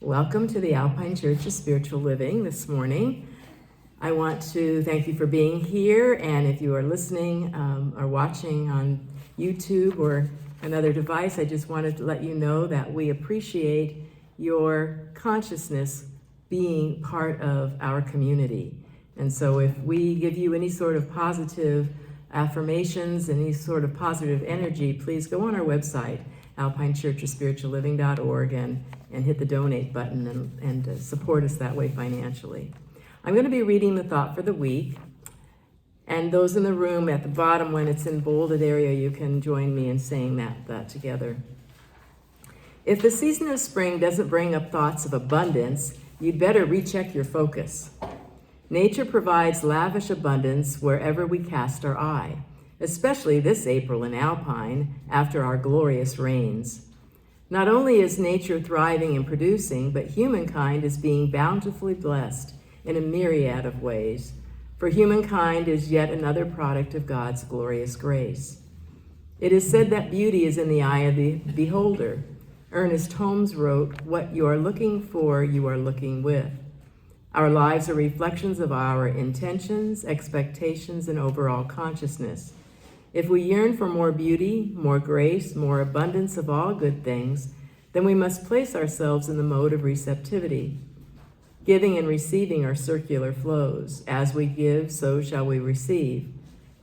Welcome to the Alpine Church of Spiritual Living this morning. I want to thank you for being here, and if you are listening or watching on YouTube or another device, I just wanted to let you know that we appreciate your consciousness being part of our community. And so if we give you any sort of positive affirmations, any sort of positive energy, please go on our website, alpinechurchofspiritualliving.org, and hit the donate button and support us that way financially. I'm going to be reading the thought for the week, and those in the room at the bottom, when it's in bolded area, you can join me in saying that together. If the season of spring doesn't bring up thoughts of abundance, you'd better recheck your focus. Nature provides lavish abundance wherever we cast our eye, especially this April in Alpine after our glorious rains. Not only is nature thriving and producing, but humankind is being bountifully blessed in a myriad of ways, for humankind is yet another product of God's glorious grace. It is said that beauty is in the eye of the beholder. Ernest Holmes wrote, "What you are looking for, you are looking with." Our lives are reflections of our intentions, expectations, and overall consciousness. If we yearn for more beauty, more grace, more abundance of all good things, then we must place ourselves in the mode of receptivity. Giving and receiving are circular flows. As we give, so shall we receive.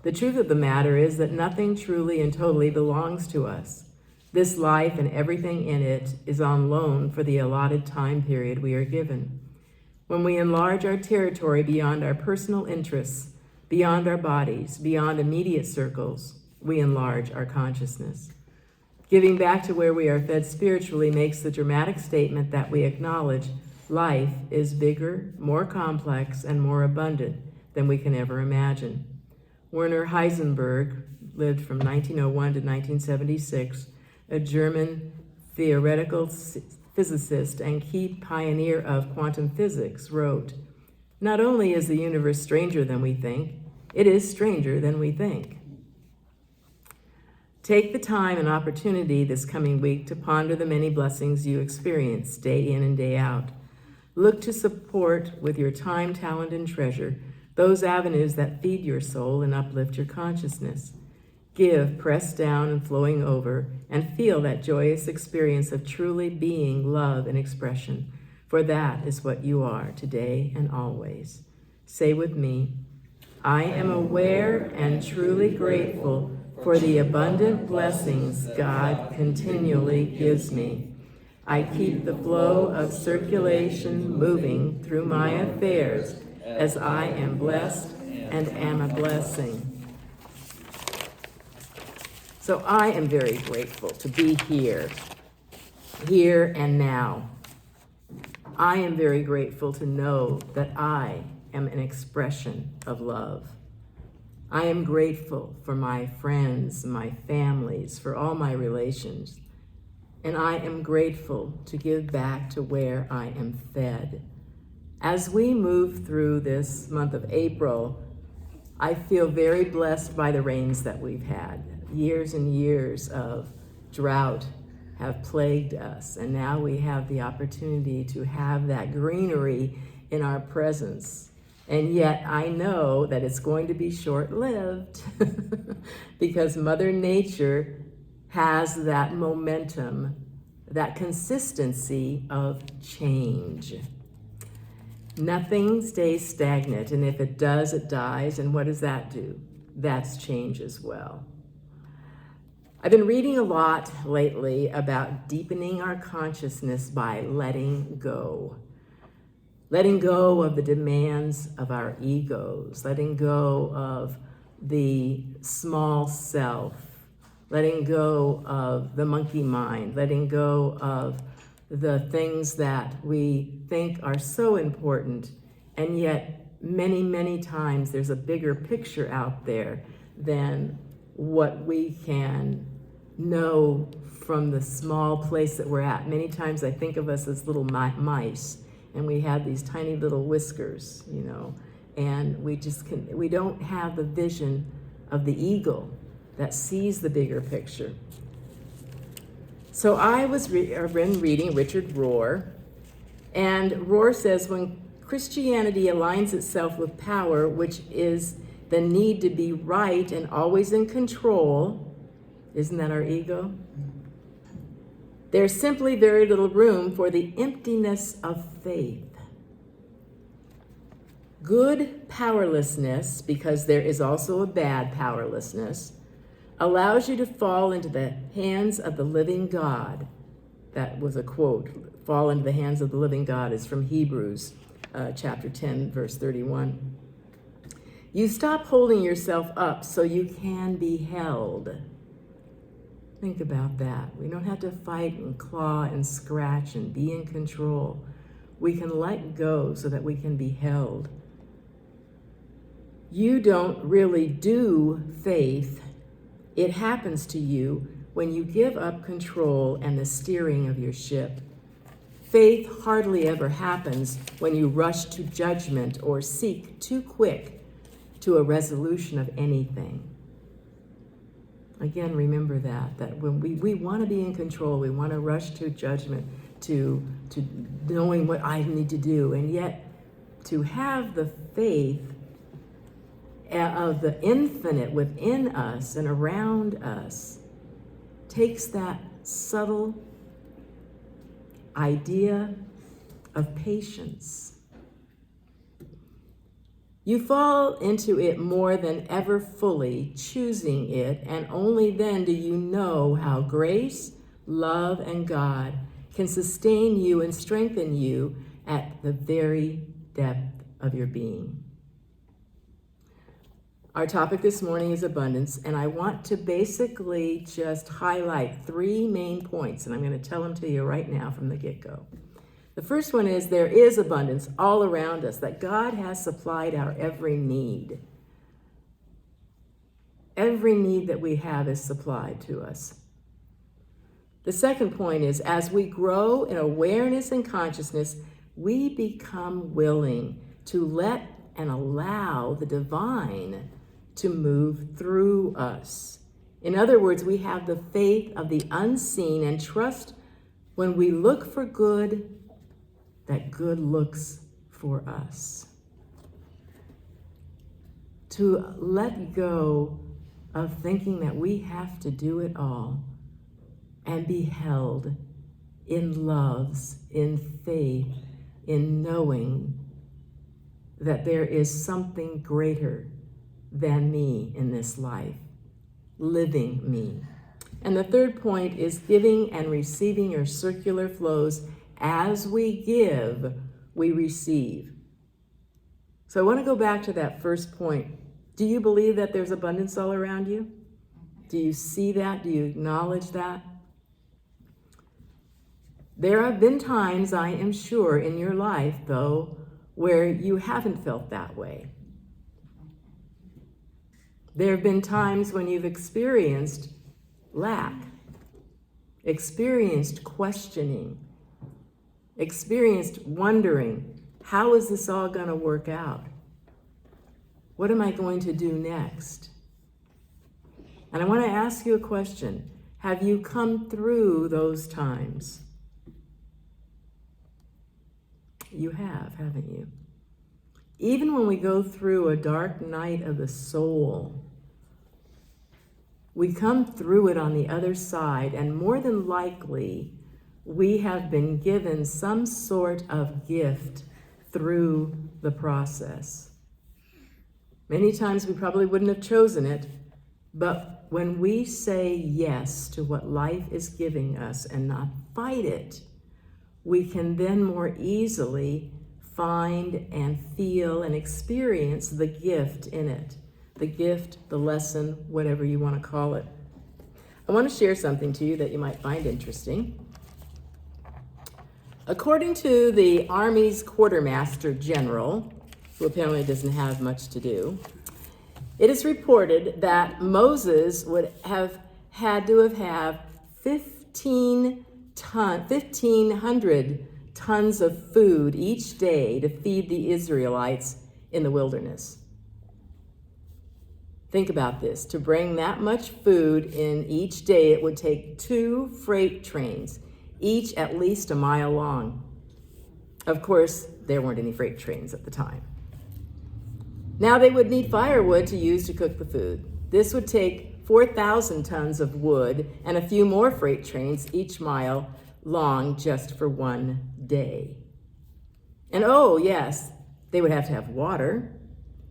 The truth of the matter is that nothing truly and totally belongs to us. This life and everything in it is on loan for the allotted time period we are given. When we enlarge our territory beyond our personal interests, beyond our bodies, beyond immediate circles, we enlarge our consciousness. Giving back to where we are fed spiritually makes the dramatic statement that we acknowledge life is bigger, more complex, and more abundant than we can ever imagine. Werner Heisenberg lived from 1901 to 1976, a German theoretical physicist and key pioneer of quantum physics, wrote, "Not only is the universe stranger than we think, it is stranger than we think." Take the time and opportunity this coming week to ponder the many blessings you experience day in and day out. Look to support with your time, talent, and treasure those avenues that feed your soul and uplift your consciousness. Give, pressed down and flowing over, and feel that joyous experience of truly being love and expression, for that is what you are today and always. Say with me, I am aware and truly grateful for the abundant blessings God continually gives me. I keep the flow of circulation moving through my affairs as I am blessed and am a blessing. So I am very grateful to be here and now. I am very grateful to know that I am an expression of love. I am grateful for my friends, my families, for all my relations. And I am grateful to give back to where I am fed. As we move through this month of April, I feel very blessed by the rains that we've had. Years and years of drought have plagued us, and now we have the opportunity to have that greenery in our presence. And yet I know that it's going to be short-lived because Mother Nature has that momentum, that consistency of change. Nothing stays stagnant, and if it does, it dies. And what does that do? That's change as well. I've been reading a lot lately about deepening our consciousness by letting go. Letting go of the demands of our egos, letting go of the small self, letting go of the monkey mind, letting go of the things that we think are so important, and yet many, many times there's a bigger picture out there than what we can know from the small place that we're at. Many times I think of us as little mice, and we have these tiny little whiskers, and we don't have the vision of the eagle that sees the bigger picture. So I was been reading Richard Rohr, And Rohr says, when Christianity aligns itself with power, which is the need to be right and always in control, isn't that our ego? There's simply very little room for the emptiness of faith. Good powerlessness, because there is also a bad powerlessness, allows you to fall into the hands of the living God. That was a quote. Fall into the hands of the living God is from Hebrews chapter 10, verse 31. You stop holding yourself up so you can be held. Think about that. We don't have to fight and claw and scratch and be in control. We can let go so that we can be held. You don't really do faith. It happens to you when you give up control and the steering of your ship. Faith hardly ever happens when you rush to judgment or seek too quick to a resolution of anything. Again, remember that when we want to be in control, we want to rush to judgment, to knowing what I need to do, and yet to have the faith of the infinite within us and around us takes that subtle idea of patience. You fall into it more than ever fully, choosing it, and only then do you know how grace, love, and God can sustain you and strengthen you at the very depth of your being. Our topic this morning is abundance, and I want to basically just highlight 3 main points, and I'm going to tell them to you right now from the get-go. The first one is there is abundance all around us, that God has supplied our every need. Every need that we have is supplied to us. The second point is as we grow in awareness and consciousness, we become willing to let and allow the divine to move through us. In other words, we have the faith of the unseen and trust when we look for good, that good looks for us. To let go of thinking that we have to do it all and be held in loves, in faith, in knowing that there is something greater than me in this life, living me. And the third point is giving and receiving your circular flows. As we give, we receive. So I want to go back to that first point. Do you believe that there's abundance all around you? Do you see that? Do you acknowledge that? There have been times, I am sure, in your life, though, where you haven't felt that way. There have been times when you've experienced lack, experienced questioning, experienced wondering, how is this all going to work out? What am I going to do next? And I want to ask you a question. Have you come through those times? You have, haven't you? Even when we go through a dark night of the soul, we come through it on the other side, and more than likely, we have been given some sort of gift through the process. Many times we probably wouldn't have chosen it, but when we say yes to what life is giving us and not fight it, we can then more easily find and feel and experience the gift in it. The gift, the lesson, whatever you want to call it. I want to share something to you that you might find interesting. According to the Army's Quartermaster General, who apparently doesn't have much to do, it is reported that Moses would have had to have 1,500 tons of food each day to feed the Israelites in the wilderness. Think about this. To bring that much food in each day, it would take 2 freight trains, each at least a mile long. Of course, there weren't any freight trains at the time. Now they would need firewood to use to cook the food. This would take 4,000 tons of wood and a few more freight trains each mile long just for one day. And oh, yes, they would have to have water.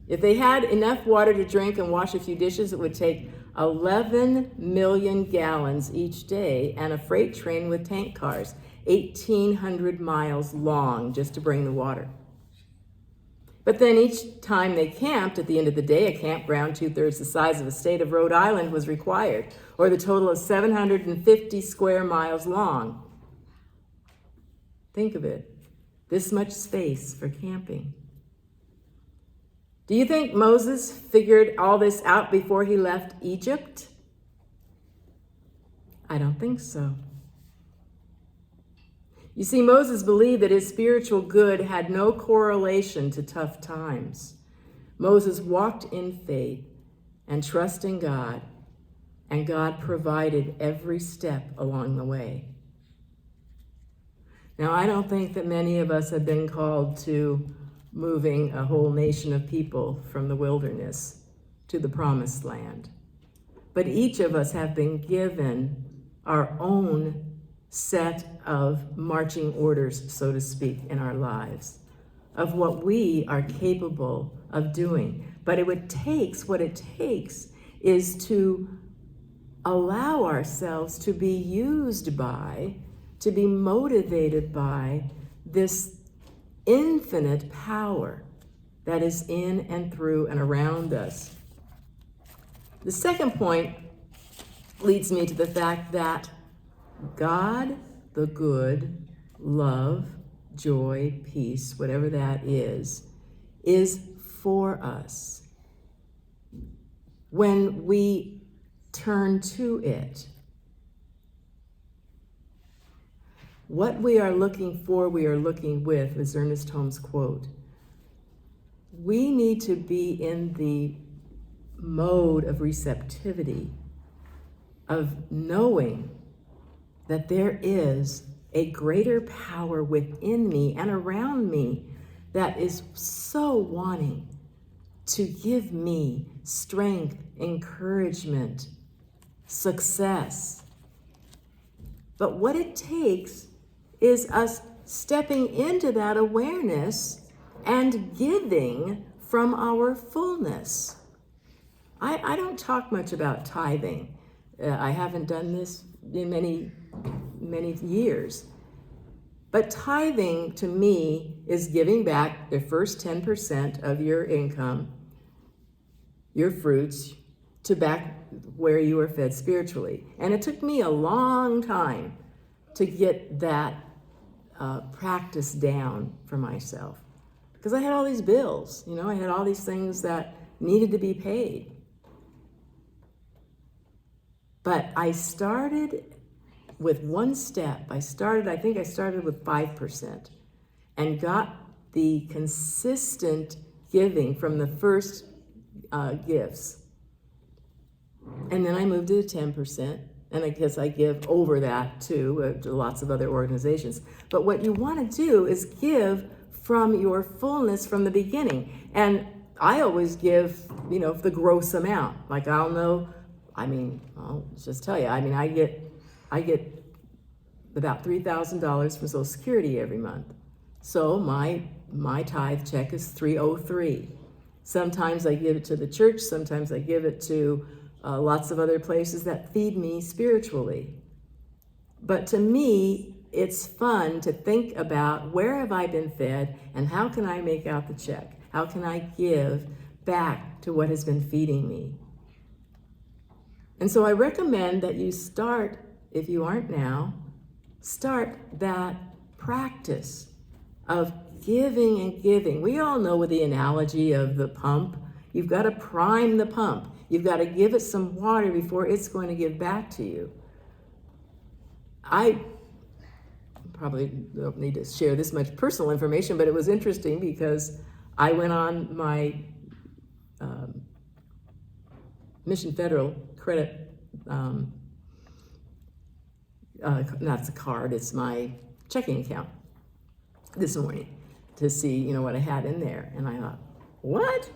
If they had enough water to drink and wash a few dishes, it would take 11 million gallons each day, and a freight train with tank cars, 1,800 miles long just to bring the water. But then each time they camped, at the end of the day, a campground 2/3 the size of the state of Rhode Island was required, or the total of 750 square miles long. Think of it, this much space for camping. Do you think Moses figured all this out before he left Egypt? I don't think so. You see, Moses believed that his spiritual good had no correlation to tough times. Moses walked in faith and trust in God, and God provided every step along the way. Now, I don't think that many of us have been called to moving a whole nation of people from the wilderness to the promised land. But each of us have been given our own set of marching orders, so to speak, in our lives, of what we are capable of doing. But what it takes is to allow ourselves to be used by, to be motivated by this infinite power that is in and through and around us. The second point leads me to the fact that God, the good, love, joy, peace, whatever that is for us. When we turn to it, what we are looking for, we are looking with, is Ernest Holmes' quote. We need to be in the mode of receptivity, of knowing that there is a greater power within me and around me that is so wanting to give me strength, encouragement, success. But what it takes is us stepping into that awareness and giving from our fullness. I don't talk much about tithing. I haven't done this in many years. But tithing to me is giving back the first 10% of your income, your fruits, to back where you are fed spiritually. And it took me a long time to get that practice down for myself. Because I had all these bills, I had all these things that needed to be paid. But I started with one step. I think I started with 5% and got the consistent giving from the first gifts. And then I moved to the 10%, and I guess I give over that too to lots of other organizations. But what you want to do is give from your fullness from the beginning. And I always give, the gross amount. Like I'll just tell you, I get about $3,000 from Social Security every month. So my tithe check is $303. Sometimes I give it to the church, sometimes I give it to lots of other places that feed me spiritually. But to me, it's fun to think about where have I been fed and how can I make out the check? How can I give back to what has been feeding me? And so I recommend that you start, if you aren't now, start that practice of giving and giving. We all know with the analogy of the pump, you've got to prime the pump. You've got to give it some water before it's going to give back to you. I probably don't need to share this much personal information, but it was interesting because I went on my Mission Federal credit, not it's a card, it's my checking account. this morning to see, what I had in there. And I thought, what?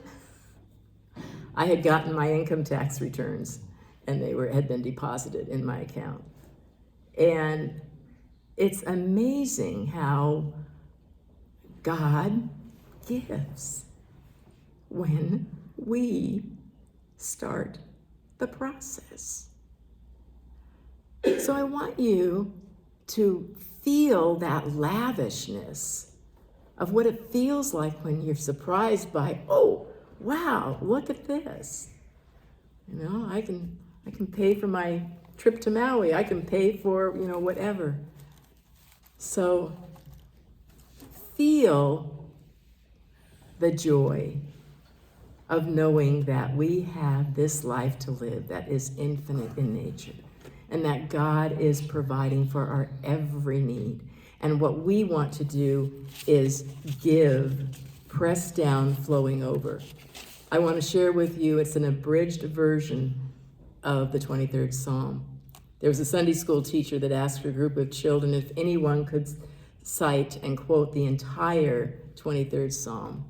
I had gotten my income tax returns and they had been deposited in my account. And it's amazing how God gives when we start the process. So I want you to feel that lavishness of what it feels like when you're surprised by, oh, wow, look at this. I can pay for my trip to Maui. I can pay for, whatever. So feel the joy of knowing that we have this life to live that is infinite in nature, and that God is providing for our every need. And what we want to do is give, pressed down, flowing over. I want to share with you, it's an abridged version of the 23rd Psalm. There was a Sunday school teacher that asked a group of children if anyone could cite and quote the entire 23rd Psalm.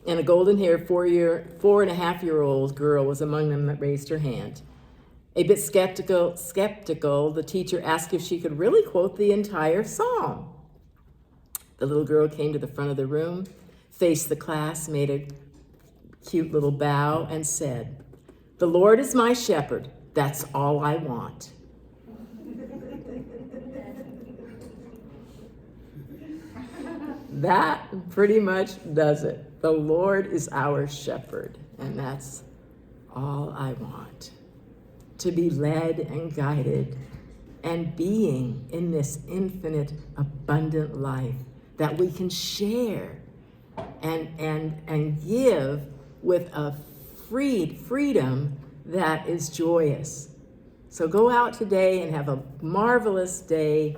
And a golden-haired 4.5-year-old girl was among them that raised her hand. A bit skeptical, the teacher asked if she could really quote the entire psalm. The little girl came to the front of the room, faced the class, made a cute little bow, and said, "The Lord is my shepherd. That's all I want." That pretty much does it. The Lord is our shepherd, and that's all I want. To be led and guided and being in this infinite, abundant life that we can share and give with a freedom that is joyous. So go out today and have a marvelous day,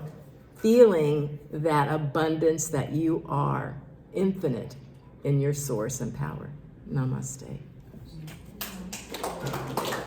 feeling that abundance that you are infinite in your source and power. Namaste.